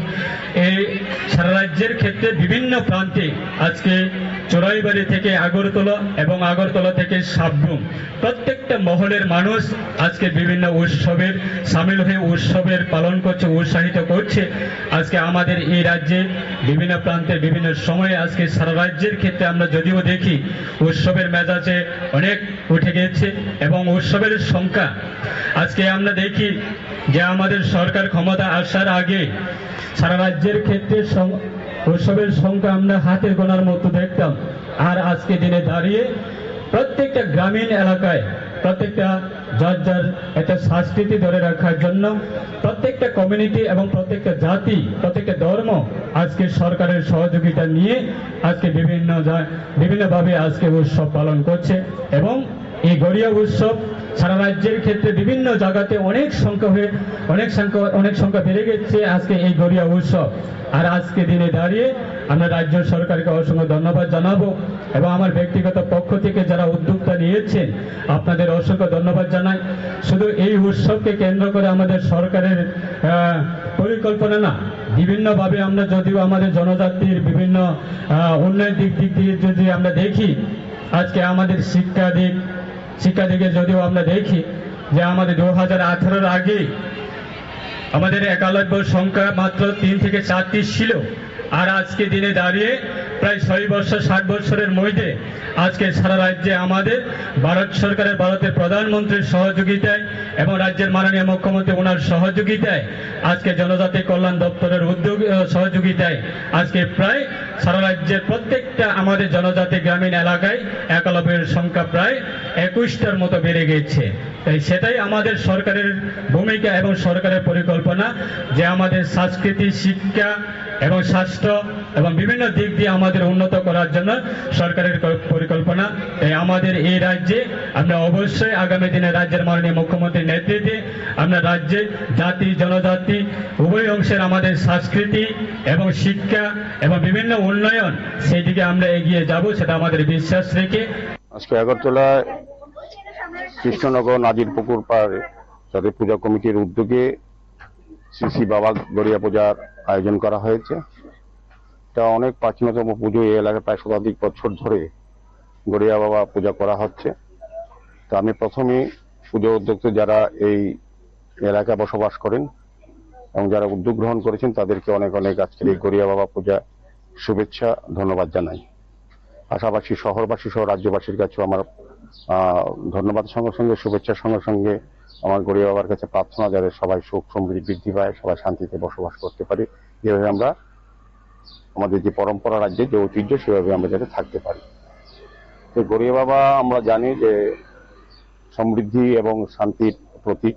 এই সারা রাজ্যের ক্ষেত্রে বিভিন্ন প্রান্তে আজকে চোরাইবাড়ি থেকে আগরতলা এবং আগরতলা থেকে সাবরুম প্রত্যেকটা মহলের মানুষ আজকে বিভিন্ন উৎসবের সামিল হয়ে উৎসবের পালন করছে, উৎসাহিত করছে। আজকে আমাদের এই রাজ্যে বিভিন্ন প্রান্তে বিভিন্ন সময়ে আজকে সারা রাজ্যের ক্ষেত্রে আমরা যদিও দেখি উৎসবের মেজাজে অনেক উঠে গেছে এবং উৎসবের সংখ্যা আজকে আমরা দেখি যে আমাদের সরকার ক্ষমতা আসার আগে সারা রাজ্যের ক্ষেত্রে উৎসবের সংখ্যা আমরা হাতের গোনার মতো দেখতাম। আর আজকে দিনে দাঁড়িয়ে প্রত্যেকটা গ্রামীণ এলাকায় প্রত্যেকটা যার একটা সংস্কৃতি ধরে রাখার জন্য প্রত্যেকটা কমিউনিটি এবং প্রত্যেকটা জাতি প্রত্যেকটা ধর্ম আজকে সরকারের সহযোগিতা নিয়ে আজকে বিভিন্নভাবে আজকে উৎসব পালন করছে। এবং এই গড়িয়া উৎসব সারা রাজ্যের ক্ষেত্রে বিভিন্ন জায়গাতে অনেক সংখ্যা বেড়ে গেছে আজকে এই গড়িয়া উৎসব। আর আজকে দিনে দাঁড়িয়ে আমরা রাজ্য সরকারকে অসংখ্য ধন্যবাদ জানাবো এবং আমার ব্যক্তিগত পক্ষ থেকে যারা উদ্যোক্তা নিয়েছেন আপনাদের অসংখ্য ধন্যবাদ জানাই। শুধু এই উৎসবকে কেন্দ্র করে আমাদের সরকারের পরিকল্পনা না, বিভিন্নভাবে আমরা যদিও আমাদের জনজাতির বিভিন্ন উন্নয়ন দিক দিয়ে যদি আমরা দেখি, আজকে আমাদের শিক্ষা দিকে যদিও আমরা দেখি যে আমাদের 2018-র আগে আমাদের একালব্য সংখ্যা মাত্র 3 থেকে 4টি ছিল। আর আজকে দিনে দাঁড়িয়ে প্রায় 60 বছরের মধ্যে আজকে সারা রাজ্যে আমাদের ভারতের প্রধানমন্ত্রীর সহযোগিতায় এবং রাজ্যের মাননীয় মুখ্যমন্ত্রী ওনার সহযোগিতায় আজকে জনজাতি কল্যাণ দপ্তরের সহযোগিতায় আজকে প্রায় সারা রাজ্যের প্রত্যেকটা আমাদের জনজাতি গ্রামীণ এলাকায় একলব্যের সংখ্যা প্রায় 21টার মতো বেড়ে গেছে। তাই সেটাই আমাদের সরকারের ভূমিকা এবং সরকারের পরিকল্পনা যে আমাদের সংস্কৃতি, শিক্ষা এবং স্বাস্থ্য এবং বিভিন্ন দিক দিয়ে আমাদের উন্নত করার জন্য সরকারের পরিকল্পনা। তাই আমাদের এই রাজ্যে আমরা অবশ্যই আগামী দিনে রাজ্যের মাননীয় মুখ্যমন্ত্রীর নেতৃত্বে আমরা রাজ্যে জাতি জনজাতি উভয় অংশের আমাদের সংস্কৃতি এবং শিক্ষা এবং বিভিন্ন উন্নয়ন সেই দিকে আমরা এগিয়ে যাব, সেটা আমাদের বিশ্বাস রেখে। আজকে আগরতলায় কৃষ্ণনগর নাজিরপুকুর পাড়ে তাদের পূজা কমিটির উদ্যোগে শ্রী শ্রী বাবা গড়িয়া পূজার আয়োজন করা হয়েছে। এটা অনেক প্রাচীনতম পুজো, এই এলাকায় প্রায় শতাধিক বছর ধরে গড়িয়া বাবা পূজা করা হচ্ছে। তো আমি প্রথমেই পুজো উদ্যোক্তা যারা এই এলাকায় বসবাস করেন এবং যারা উদ্যোগ গ্রহণ করেছেন তাদেরকে অনেক আজকের এই গড়িয়া বাবা পূজা শুভেচ্ছা ধন্যবাদ জানাই। পাশাপাশি শহরবাসী সহ রাজ্যবাসীর কাছেও আমার ধন্যবাদ সঙ্গে সঙ্গে শুভেচ্ছার সঙ্গে সঙ্গে আমার গড়িয়া বাবার কাছে প্রার্থনা যাতে সবাই সুখ সমৃদ্ধি বৃদ্ধি পায়, সবাই শান্তিতে বসবাস করতে পারি, যেভাবে আমরা আমাদের যে পরম্পরা রাজ্যের যে ঐতিহ্য সেভাবে আমরা যাতে থাকতে পারি। তো গড়িয়া বাবা আমরা জানি যে সমৃদ্ধি এবং শান্তির প্রতীক,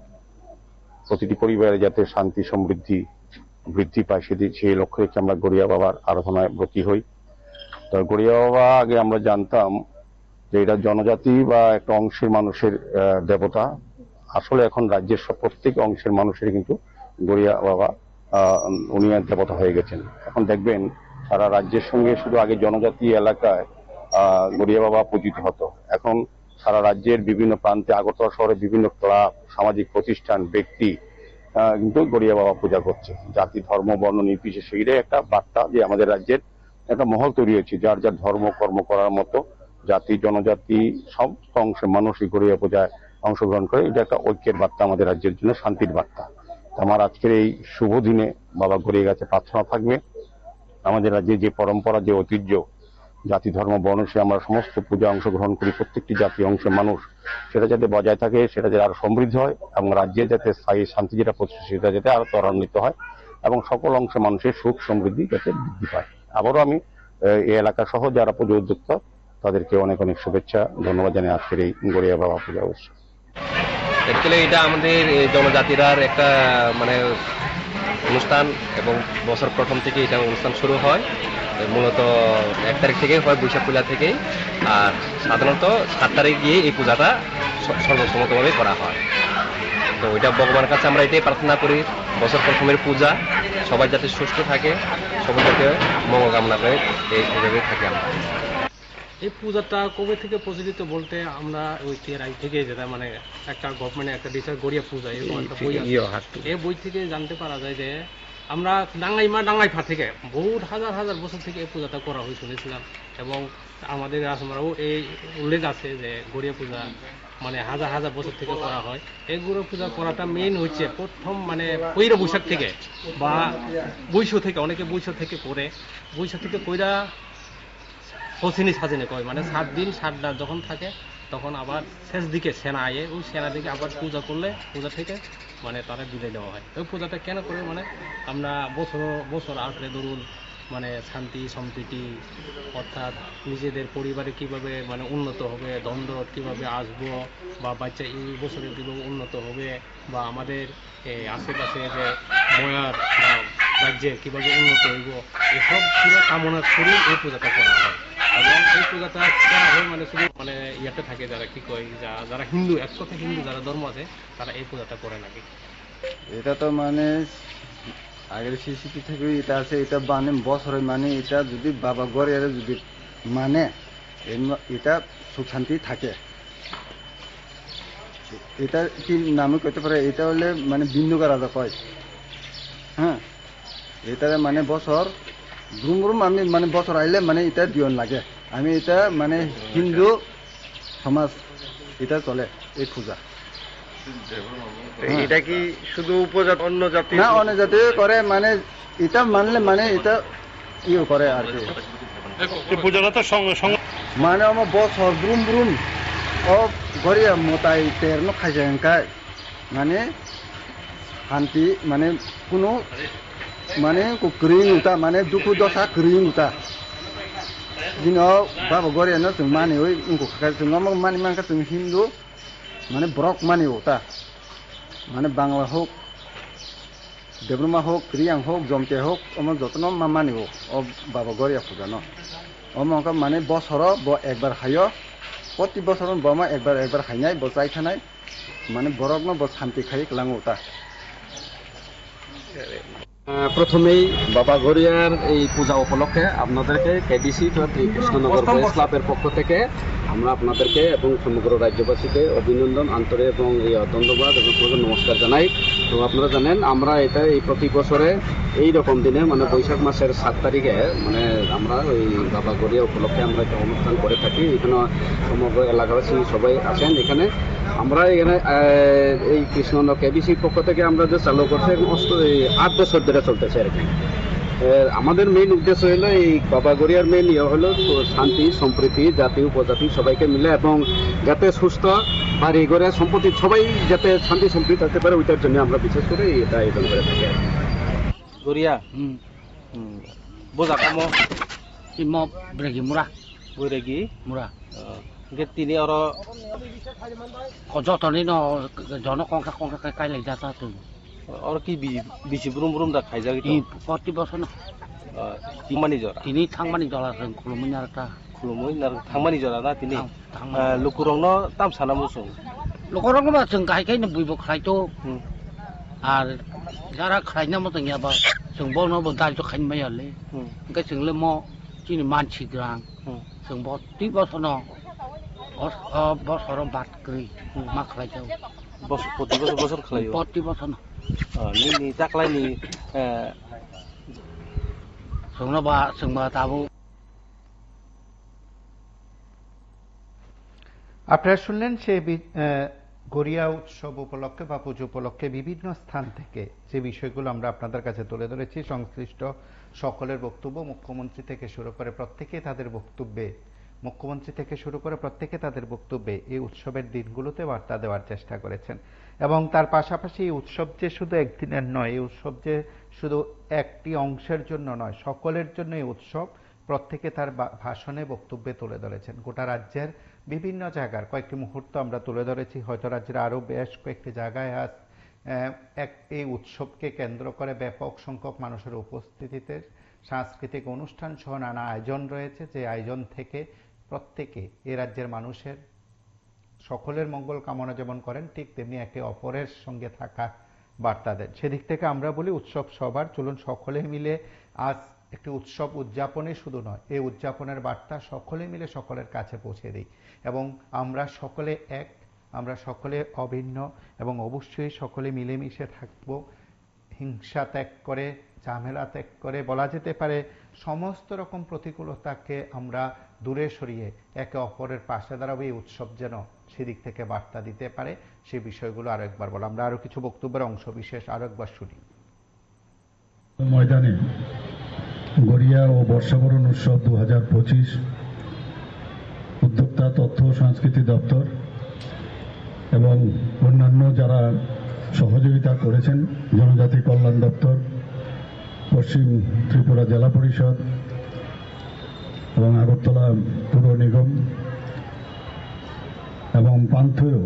প্রতিটি পরিবারে যাতে শান্তি সমৃদ্ধি বৃদ্ধি পায় সেই লক্ষ্য রেখে আমরা গড়িয়া বাবার আরাধনায় ব্রতী হই। তো গড়িয়া বাবা আগে আমরা জানতাম যে এটা জনজাতি বা একটা অংশের মানুষের দেবতা। আসলে এখন রাজ্যের প্রত্যেক অংশের মানুষের কিন্তু গড়িয়া বাবা উনি দেবতা হয়ে গেছেন। এখন দেখবেন সারা রাজ্যের সঙ্গে শুধু আগে জনজাতি এলাকায় গড়িয়া বাবা পূজিত হতো, এখন সারা রাজ্যের বিভিন্ন প্রান্তে আগরতলা শহরে বিভিন্ন ক্লাব, সামাজিক প্রতিষ্ঠান, ব্যক্তি কিন্তু গড়িয়া বাবা পূজা করছে। জাতি ধর্ম বর্ণ নির্বিশেষে এটাই একটা বার্তা যে আমাদের রাজ্যের একটা মহল তৈরি হয়েছে, যার যার ধর্ম কর্ম করার মতো জাতি জনজাতি সমস্ত অংশের মানুষ এই গড়িয়া পূজায় অংশগ্রহণ করে। এটা একটা ঐক্যের বার্তা, আমাদের রাজ্যের জন্য শান্তির বার্তা। আমার আজকের এই শুভ দিনে বাবা গড়িয়ার কাছে প্রার্থনা থাকবে আমাদের রাজ্যে যে পরম্পরা, যে ঐতিহ্য, জাতি ধর্ম বর্ণসে আমরা সমস্ত পূজা অংশগ্রহণ করি, প্রত্যেকটি জাতি অংশের মানুষ, সেটা যাতে বজায় থাকে, সেটা যাতে আরো সমৃদ্ধ হয় এবং রাজ্যে যাতে স্থায়ী শান্তি যেটা প্রতিষ্ঠা সেটা যাতে আরো ত্বরান্বিত হয় এবং সকল অংশের মানুষের সুখ সমৃদ্ধি যাতে বৃদ্ধি পায়। আবারও আমি এই এলাকা সহ যারা পুজো উদ্যোক্তা তাদেরকে অনেক অনেক শুভেচ্ছা, ধন্যবাদ জানাই আজকের এই গড়িয়া বাবা পূজা উৎসব। অ্যাকচুয়ালি এটা আমাদের জনজাতিরার একটা মানে অনুষ্ঠান এবং বছর প্রথম থেকে এটা অনুষ্ঠান শুরু হয়, মূলত 1 তারিখ থেকেই হয়, বৈশাখ পূজা থেকেই। আর সাধারণত 7 তারিখ গিয়ে এই পূজাটা সর্বসম্মতভাবে করা হয়। তো ওইটা ভগবানের কাছে আমরা এটাই প্রার্থনা করি, বছর প্রথমের পূজা সবাই যাতে সুস্থ থাকে, সবাই যাতে মঙ্গল কামনা করে এইভাবে থাকি আমরা। এই পূজাটা কবে থেকে প্রচলিত বলতে আমরা ওই আগে থেকে যেটা মানে একটা গভর্নমেন্টের একটা ডিসার গড়িয়া পূজা এরকম একটা বই আছে। এই বই থেকে জানতে পারা যায় যে আমরা ডাঙ্গাইফা থেকে বহুত হাজার হাজার বছর থেকে এই পূজাটা করা হয় শুনেছিলাম, এবং আমাদের রাজমারাও এই উল্লেখ আছে যে গড়িয়া পূজা মানে হাজার হাজার বছর থেকে করা হয়। এই গড়িয়া পূজা করাটা মেইন হচ্ছে প্রথম মানে পয়লা বৈশাখ থেকে বা বৈশ থেকে, অনেকে বৈশ থেকে করে, বৈশ থেকে কইরা পশ্চিনী সাজিনে কয় মানে 7 দিন 7 রাত যখন থাকে তখন আবার শেষ দিকে সেনা আয়ে, ওই সেনা দিকে আবার পূজা করলে পূজা থেকে মানে তারা বিদায় দেওয়া হয়। ওই পূজাটা কেন করে মানে আমরা বছর আঁকড়ে ধরুন মানে শান্তি সম্প্রীতি, অর্থাৎ নিজেদের পরিবারে কিভাবে মানে উন্নত হবে, দ্বন্দ্ব কিভাবে আসবো, বা বাচ্চা এই বছরে কীভাবে উন্নত হবে, বা আমাদের আশেপাশে যে ময়ার বা রাজ্যে কীভাবে উন্নত হইব, এসব পুরো কামনা করে এই পূজাটা করা হয়। এবং এই পূজাটা করা হয় মানে শুধু মানে ইয়াতে থাকে যারা কি কয় যারা হিন্দু, এক কথা হিন্দু যারা ধর্ম আছে তারা এই পূজাটা করে নাকি। এটা তো মানে আগের স্মৃতি থেকে এটা আছে, এটা মানে বছরে মানে এটা যদি বাবা গড়িয়ারে যদি মানে এটা সুখ শান্তি থাকে। এটা কি নামে কইতে পারে, এটা হলে মানে বিন্দুকা রাজা কয়, হ্যাঁ। এটা মানে বছর ঘুম আমি মানে বছর আইলে মানে এটা দিয়ন লাগে। আমি এটা মানে হিন্দু সমাজ এটা চলে এই পূজা। এটা কি শুধু উপজাতি অন্য জাতি না, অন্য জাতি করে মানে এটা মানলে মানে এটা ইয়ে করে আর কি। পূজাটা তো মানে আমার বছর ব্রুম ও গড়িয়া মোটাই তেরনো খাইজাঙ্কায় মানে শান্তি মানে কোনো মানে গ্রিং উতা মানে দুঃখ দশা গ্রিং উতা দিনাव बाबा गड़ियानो जों माने ओइ उनखौ जों माने मानका जों हिन्दु মানে ব্রক মানে ওটা মানে বাংলা হোক, দেবরমা হোক, রিয়াং হোক, জমকে হোক, আমার যত্ন মানিব ও বাবা গড়িয়া পূজা ন আমাকে মানে বছর একবার খাইও, প্রতি বছর বমা একবার খাইনাই বজাই থানাই মানে বরক ন শান্তি খাই লাঙো ওটা। প্রথমেই বাবা গড়িয়ার এই পূজা উপলক্ষে আপনাদেরকে কেডিসি কৃষ্ণনগর বয়েজ ক্লাবের পক্ষ থেকে আমরা আপনাদেরকে এবং সমগ্র রাজ্যবাসীকে অভিনন্দন, আন্তরিক এবং ধন্যবাদ এবং নমস্কার জানাই। তো আপনারা জানেন আমরা এটা এই প্রতি বছরে এই রকম দিনে মানে বৈশাখ মাসের 7 তারিখে মানে আমরা ওই বাবা গড়িয়া উপলক্ষে আমরা একটা অনুষ্ঠান করে থাকি। এখানে সমগ্র এলাকাবাসী সবাই আসেন। এখানে আমরা এখানে এই কৃষ্ণনগর কেডিসির পক্ষ থেকে আমরা যে চালু করছি 8 বছর ধরে চলতেছে আর কি। আমাদের মেইন উদ্দেশ্য হলো এই বাবা গড়িয়ার মেইন হলো শান্তি সম্প্রীতি, জাতি উপজাতি সবাইকে মিলে এবং যাতে সুস্থ বাড়ি ঘরে সম্পত্তি সবাই যাতে শান্তি সম্প্রীতি থাকতে পারে, ওইটার জন্য আমরা বিশেষ করে এটা আয়োজন করে থাকি। গড়িয়া বোঝা কামো ইমো ব্রেগি মুরা বৈরাগী মুরা তিনি আর যতনি ন জন কংকা কাইলাই যাতা তুই আর কি বেশি ব্রুম দা খাই যাগে প্রতি বছর থাংমানি জরা তিনি থাংমানি জলা जों खुलुमैनि आरो खुलुमै थांमानि जरा ना তিনি लुकुरंनो ताम साना मुसुं लुकुरंनो बा जों गायखायनो बयबो खायतो আর যারা খাইনা মতো গিয়াবা जों बनबो दाइजो खाइन मायाले ओंखाय जोंले म चिनि मानसि ग्रां जों प्रति बছर बছर बात गई मा खायजाव प्रति बছর खालायो प्रति बছर नि जाखलायनि जोंबा दाबो। আপনারা শুনলেন সেই গড়িয়া উৎসব উপলক্ষে বা পুজো উপলক্ষে বিভিন্ন স্থান থেকে যে বিষয়গুলো আমরা আপনাদের কাছে তুলে ধরেছি, সংশ্লিষ্ট সকলের বক্তব্য, মুখ্যমন্ত্রী থেকে শুরু করে প্রত্যেকে তাদের বক্তব্যে এই উৎসবের দিনগুলোতে বার্তা দেওয়ার চেষ্টা করেছেন। এবং তার পাশাপাশি এই উৎসব যে শুধু একদিনের নয়, এই উৎসব যে শুধু একটি অংশের জন্য নয়, সকলের জন্য এই উৎসব, প্রত্যেকে তার ভাষণে বক্তব্যে তুলে ধরেছেন। গোটা রাজ্যের বিভিন্ন জায়গার কয়েকটি মুহূর্ত আমরা তুলে ধরেছি, হয়তো রাজ্যের আরও বেশ কয়েকটি জায়গায় আজ এই উৎসবকে কেন্দ্র করে ব্যাপক সংখ্যক মানুষের উপস্থিতিতে সাংস্কৃতিক অনুষ্ঠান সহ নানা আয়োজন রয়েছে, যে আয়োজন থেকে প্রত্যেকে এ রাজ্যের মানুষের সকলের মঙ্গল কামনা যেমন করেন, ঠিক তেমনি একে অপরের সঙ্গে থাকা বার্তা দেন। সেদিক থেকে আমরা বলি উৎসব সবার, চলুন সকলে মিলে আজ একটি উৎসব উদযাপনই শুধু নয়, এই উদযাপনের বার্তা সকলে মিলে সকলের কাছে পৌঁছে দিই এবং আমরা সকলে এক, আমরা সকলে অভিন্ন এবং অবশ্যই সকলে মিলেমিশে থাকব, হিংসা ত্যাগ করে, ঝামেলা ত্যাগ করে, বলা যেতে পারে সমস্ত রকম প্রতিকূলতাকে আমরা দূরে সরিয়ে একে অপরের পাশে দাঁড়াবো। এই উৎসব যেন সেদিক থেকে বার্তা দিতে পারে, সেই বিষয়গুলো আরো একবার বলো। আমরা আরো কিছু বক্তব্যের অংশ বিশেষ আরো একবার শুনি। ময়দানে গড়িয়া ও বর্ষবরণ উৎসব 2025 উদ্যোক্তা তথ্য ও সংস্কৃতি দপ্তর এবং অন্যান্য যারা সহযোগিতা করেছেন, জনজাতি কল্যাণ দপ্তর, পশ্চিম ত্রিপুরা জেলা পরিষদ এবং আগরতলা পুর নিগম এবং পান্থেয়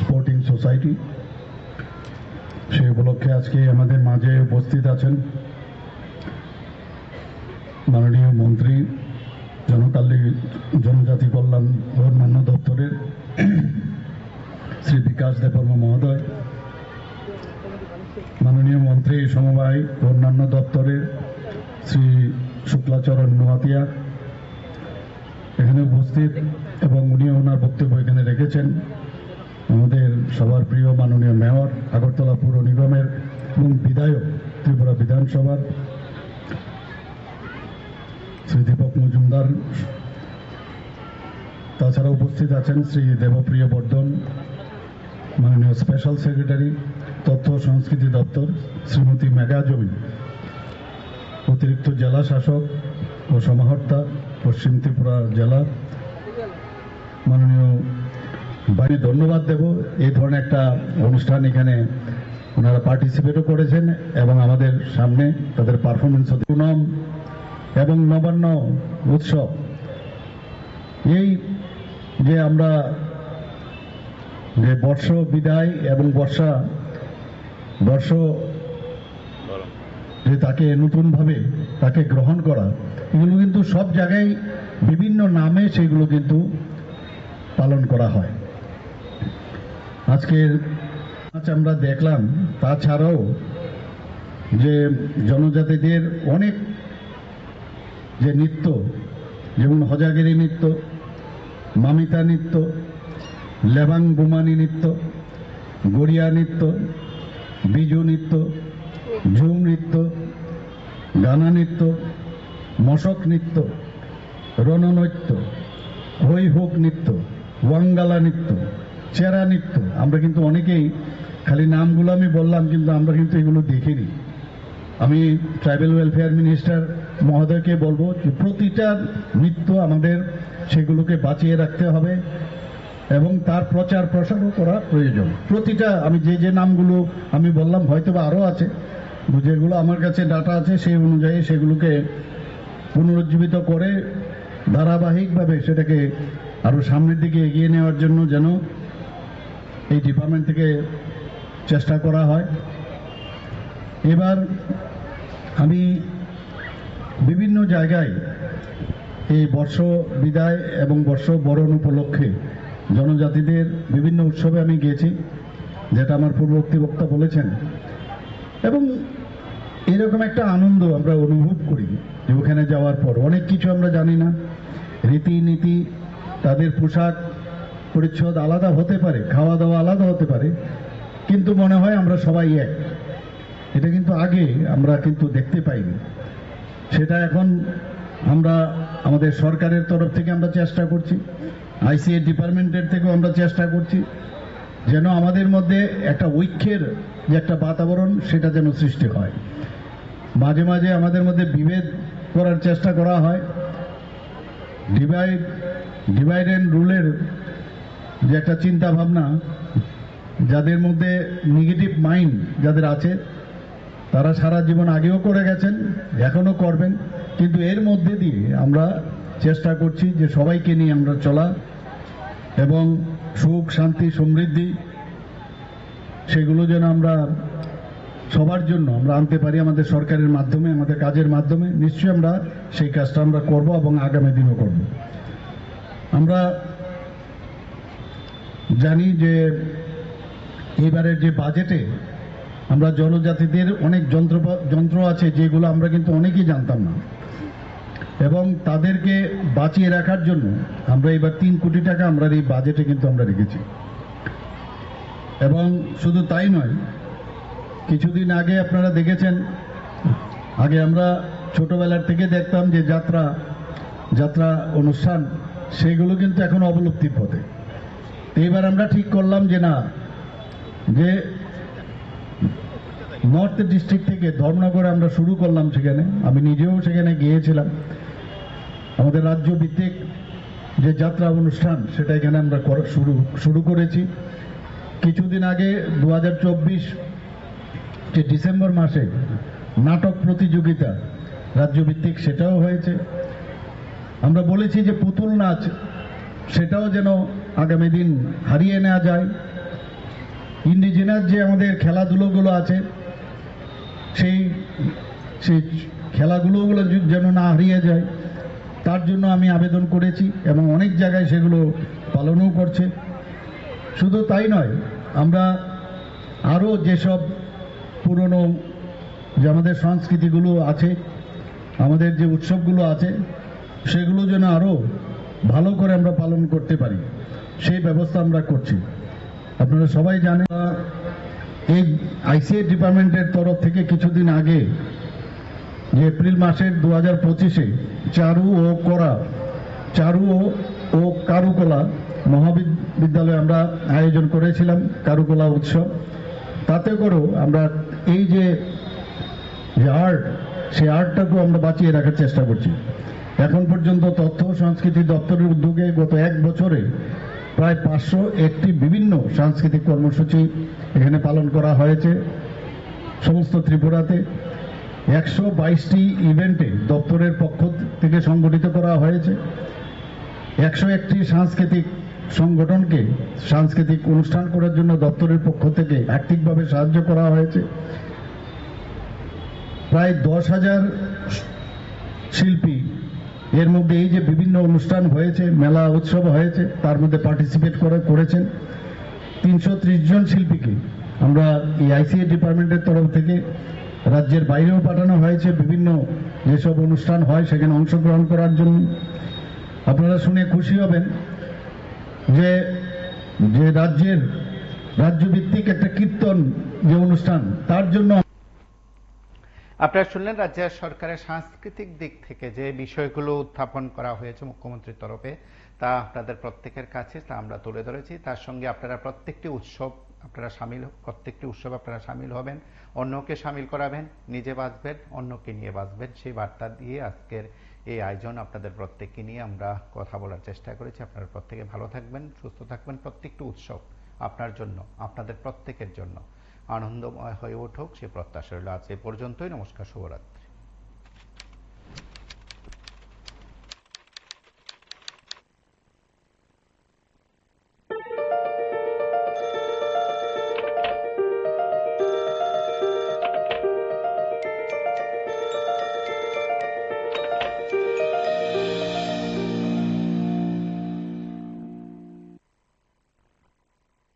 স্পোর্টিং সোসাইটি, সেই উপলক্ষে আজকে আমাদের মাঝে উপস্থিত আছেন মাননীয় মন্ত্রী জনজাতি কল্যাণ ও অন্যান্য দপ্তরের শ্রী বিকাশ দেববর্মা মহোদয়, মাননীয় মন্ত্রী সমবায় ও অন্যান্য দপ্তরের শ্রী শুক্লাচরণ নোয়াতিয়া এখানে উপস্থিত, এবং উনি ওনার বক্তব্য এখানে রেখেছেন আমাদের সবার প্রিয় মাননীয় মেয়র আগরতলা পুর নিগমের এবং বিধায়ক ত্রিপুরা বিধানসভার শ্রী দীপক মজুমদার। তাছাড়া উপস্থিত আছেন শ্রী দেবপ্রিয় বর্ধন, মাননীয় স্পেশাল সেক্রেটারি তথ্য সংস্কৃতি দপ্তর শ্রীমতী মেঘা জমি, অতিরিক্ত জেলা শাসক ও সমাহর্তা পশ্চিম ত্রিপুরা জেলা মাননীয় বাড়ি। ধন্যবাদ দেব, এই ধরনের একটা অনুষ্ঠান এখানে ওনারা পার্টিসিপেটও করেছেন এবং আমাদের সামনে তাদের পারফরমেন্স পুনম এবং নবান্ন উৎসব, এই যে আমরা যে বর্ষ বিদায় এবং বর্ষ যে তাকে নতুনভাবে তাকে গ্রহণ করা, এগুলো কিন্তু সব জায়গায় বিভিন্ন নামে সেগুলো কিন্তু পালন করা হয়। আজকের আমরা দেখলাম তাছাড়াও যে জনজাতিদের অনেক যে নৃত্য, যেমন হজাগিরি নৃত্য, মামিতা নৃত্য, লেবাং বুমানি নৃত্য, গড়িয়া নৃত্য, বিজু নৃত্য, ঝুম নৃত্য, গানা নৃত্য, মশক নৃত্য, রণনৃত্য, হই হোক নৃত্য, ওয়াঙ্গালা নৃত্য, চেরা নৃত্য, আমরা কিন্তু অনেকেই খালি নামগুলো আমি বললাম, কিন্তু আমরা কিন্তু এগুলো দেখিনি। আমি ট্রাইবাল ওয়েলফেয়ার মিনিস্টার মহোদয়কে বলবো যে প্রতিটা নৃত্য আমাদের সেগুলোকে বাঁচিয়ে রাখতে হবে এবং তার প্রচার প্রসারও করা প্রয়োজন। প্রতিটা আমি যে নামগুলো আমি বললাম, হয়তো বা আরও আছে, যেগুলো আমার কাছে ডাটা আছে সেই অনুযায়ী সেগুলোকে পুনরুজ্জীবিত করে ধারাবাহিকভাবে সেটাকে আরও সামনের দিকে এগিয়ে নেওয়ার জন্য যেন এই ডিপার্টমেন্ট থেকে চেষ্টা করা হয়। এবার আমি বিভিন্ন জায়গায় এই বর্ষ বিদায় এবং বর্ষ বরণ উপলক্ষে জনজাতিদের বিভিন্ন উৎসবে আমি গিয়েছি, যেটা আমার পূর্ববর্তী বক্তা বলেছেন, এবং এরকম একটা আনন্দ আমরা অনুভব করি যে ওখানে যাওয়ার পর অনেক কিছু আমরা জানি না, রীতিনীতি, তাদের পোশাক পরিচ্ছদ আলাদা হতে পারে, খাওয়া দাওয়া আলাদা হতে পারে, কিন্তু মনে হয় আমরা সবাই এক। এটা কিন্তু আগে আমরা কিন্তু দেখতে পাইনি, সেটা এখন আমরা আমাদের সরকারের তরফ থেকে আমরা চেষ্টা করছি, আইসিএ ডিপার্টমেন্টের থেকেও আমরা চেষ্টা করছি যেন আমাদের মধ্যে একটা ঐক্যের যে একটা বাতাবরণ সেটা যেন সৃষ্টি হয়। মাঝে মাঝে আমাদের মধ্যে বিভেদ করার চেষ্টা করা হয়, ডিভাইড অ্যান্ড রুলের যে একটা চিন্তা ভাবনা, যাদের মধ্যে নেগেটিভ মাইন্ড যাদের আছে তারা সারা জীবন আগেও করে গেছেন, এখনো করবেন, কিন্তু এর মধ্যে দিয়ে আমরা চেষ্টা করছি যে সবাইকে নিয়ে আমরা চলা এবং সুখ শান্তি সমৃদ্ধি সেগুলো যেন আমরা সবার জন্য আমরা আনতে পারি আমাদের সরকারের মাধ্যমে, আমাদের কাজের মাধ্যমে। নিশ্চয়ই আমরা সেই কাজটা আমরা করব এবং আগামী দিনও করব। আমরা জানি যে এবারের যে বাজেটে আমরা জনজাতিদের অনেক যন্ত্র আছে যেগুলো আমরা কিন্তু অনেকেই জানতাম না, এবং তাদেরকে বাঁচিয়ে রাখার জন্য আমরা এবার 3 কোটি টাকা আমরা এই বাজেটে কিন্তু আমরা রেখেছি। এবং শুধু তাই নয়, কিছুদিন আগে আপনারা দেখেছেন, আগে আমরা ছোটবেলার থেকে দেখতাম যে যাত্রা অনুষ্ঠান সেগুলো কিন্তু এখন অবলুপ্তির পথে। এবার আমরা ঠিক করলাম যে না, যে নর্থ ডিস্ট্রিক্ট থেকে ধর্মনগরে আমরা শুরু করলাম, সেখানে আমি নিজেও সেখানে গিয়েছিলাম। আমাদের রাজ্য ভিত্তিক যে যাত্রা অনুষ্ঠান সেটা এখানে আমরা শুরু করেছি। কিছুদিন আগে 2024 যে ডিসেম্বর মাসে নাটক প্রতিযোগিতা রাজ্যভিত্তিক সেটাও হয়েছে। আমরা বলেছি যে পুতুল নাচ সেটাও যেন আগামী দিন হারিয়ে নেওয়া যায়। ইন্ডিজিনাস যে আমাদের খেলাধুলোগুলো আছে সেই খেলাগুলো যেন না হারিয়ে যায়, তার জন্য আমি আবেদন করেছি এবং অনেক জায়গায় সেগুলো পালনও করছে। শুধু তাই নয়, আমরা আরও যেসব পুরনো যে আমাদের সংস্কৃতিগুলো আছে, আমাদের যে উৎসবগুলো আছে সেগুলো যেন আরও ভালো করে আমরা পালন করতে পারি সেই ব্যবস্থা আমরা করছি। আপনারা সবাই জানেন, এই আইসিএ ডিপার্টমেন্টের তরফ থেকে কিছুদিন আগে যে এপ্রিল মাসের 2025-এ চারু ও কারুকলা মহাবিদ্যালয়ে আমরা আয়োজন করেছিলাম কারুকলা উৎসব। তাতে করেও আমরা এই যে আর্ট, সেই আর্টটাকেও আমরা বাঁচিয়ে রাখার চেষ্টা করছি। এখন পর্যন্ত তথ্য সংস্কৃতি দপ্তরের উদ্যোগে গত 1 বছরে প্রায় 501টি বিভিন্ন সাংস্কৃতিক কর্মসূচি এখানে পালন করা হয়েছে। সমস্ত ত্রিপুরাতে 122টি ইভেন্টে দপ্তরের পক্ষ থেকে সংগঠিত করা হয়েছে। 101টি সাংস্কৃতিক সংগঠনকে সাংস্কৃতিক অনুষ্ঠান করার জন্য দপ্তরের পক্ষ থেকে আর্থিকভাবে সাহায্য করা হয়েছে। প্রায় 10,000 শিল্পী এর মধ্যে এই যে বিভিন্ন অনুষ্ঠান হয়েছে, মেলা উৎসব হয়েছে, তার মধ্যে পার্টিসিপেট করেছেন 330 জন শিল্পীকে আমরা এই আইসিএ ডিপার্টমেন্টের তরফ থেকে রাজ্যের বাইরেও পাঠানো হয়েছে বিভিন্ন যেসব অনুষ্ঠান হয় সেখানে অংশগ্রহণ করার জন্য। আপনারা শুনে খুশি হবেন যে রাজ্যভিত্তিক একটা কীর্তন যে অনুষ্ঠান, তার জন্য আপনারা শুনলেন রাজ্য সরকারের সাংস্কৃতিক দিক থেকে যে বিষয়গুলো উত্থাপন করা হয়েছে মুখ্যমন্ত্রীর তরফে, তা আপনাদের প্রত্যেকের কাছে তা আমরা তুলে ধরেছি। তার সঙ্গে আপনারা প্রত্যেকটি উৎসব আপনারা সামিল হবেন, অন্যকে সামিল করাবেন, নিজে বাঁচবেন, অন্যকে নিয়ে বাঁচবেন, সেই বার্তা দিয়ে আজকের এই আয়োজন আপনাদের প্রত্যেককে নিয়ে আমরা কথা বলার চেষ্টা করেছি। আপনারা প্রত্যেকে ভালো থাকবেন, সুস্থ থাকবেন। প্রত্যেকটি উৎসব আপনার জন্য, আপনাদের প্রত্যেকের জন্য আনন্দময় হয়ে উঠুক সে প্রত্যাশা রইল। আজ এই পর্যন্তই। নমস্কার, শুভরাত্রি।